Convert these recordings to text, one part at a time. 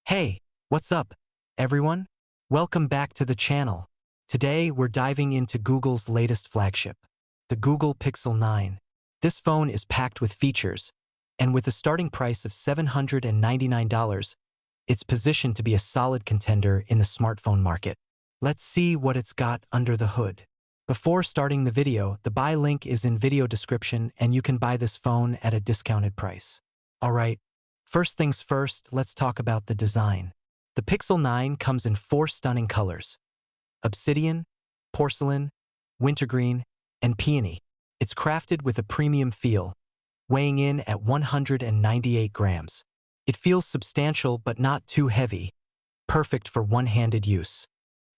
Hey, what's up, everyone? Welcome back to the channel. Today, we're diving into Google's latest flagship, the Google Pixel 9. This phone is packed with features, and with a starting price of $799, it's positioned to be a solid contender in the smartphone market. Let's see what it's got under the hood. Before starting the video, the buy link is in video description and you can buy this phone at a discounted price. Alright, first things first, let's talk about the design. The Pixel 9 comes in 4 stunning colors: obsidian, porcelain, wintergreen, and peony. It's crafted with a premium feel, weighing in at 198 grams. It feels substantial but not too heavy, perfect for one-handed use.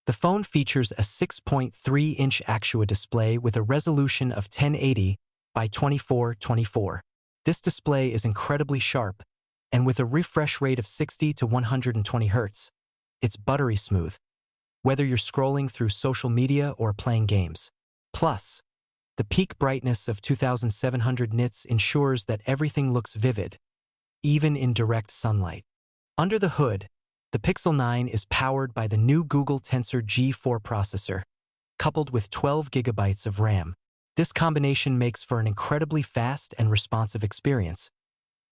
The phone features a 6.3-inch Actua display with a resolution of 1080 by 2424. This display is incredibly sharp, and with a refresh rate of 60 to 120 Hz, it's buttery smooth, whether you're scrolling through social media or playing games. Plus, the peak brightness of 2700 nits ensures that everything looks vivid, even in direct sunlight. Under the hood, the Pixel 9 is powered by the new Google Tensor G4 processor, coupled with 12 GB of RAM. This combination makes for an incredibly fast and responsive experience,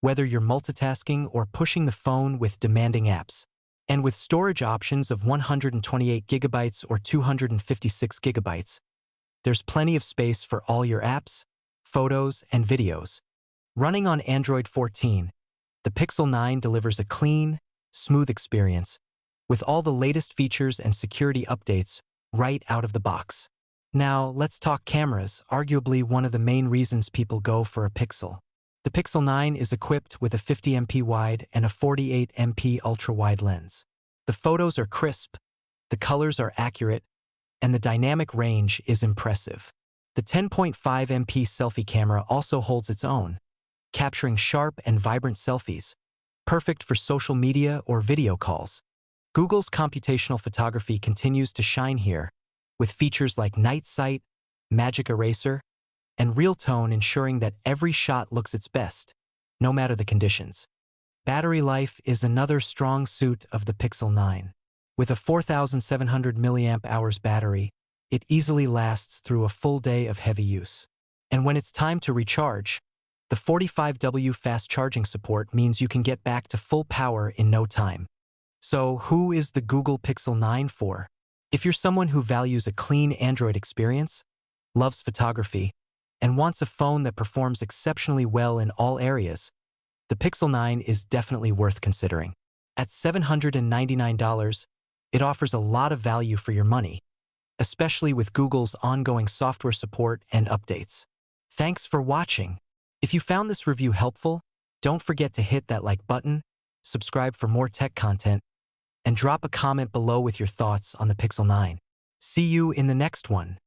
whether you're multitasking or pushing the phone with demanding apps. And with storage options of 128 GB or 256 GB, there's plenty of space for all your apps, photos, and videos. Running on Android 14, the Pixel 9 delivers a clean, smooth experience, with all the latest features and security updates right out of the box. Now, let's talk cameras, arguably one of the main reasons people go for a Pixel. The Pixel 9 is equipped with a 50MP wide and a 48MP ultra-wide lens. The photos are crisp, the colors are accurate, and the dynamic range is impressive. The 10.5MP selfie camera also holds its own, capturing sharp and vibrant selfies, perfect for social media or video calls. Google's computational photography continues to shine here, with features like Night Sight, Magic Eraser, and Real Tone ensuring that every shot looks its best, no matter the conditions. Battery life is another strong suit of the Pixel 9. With a 4700 mAh battery, it easily lasts through a full day of heavy use. And when it's time to recharge, the 45W fast charging support means you can get back to full power in no time. So, who is the Google Pixel 9 for? If you're someone who values a clean Android experience, loves photography, and wants a phone that performs exceptionally well in all areas, the Pixel 9 is definitely worth considering. At $799, it offers a lot of value for your money, especially with Google's ongoing software support and updates. Thanks for watching. If you found this review helpful, don't forget to hit that like button, subscribe for more tech content, and drop a comment below with your thoughts on the Pixel 9. See you in the next one.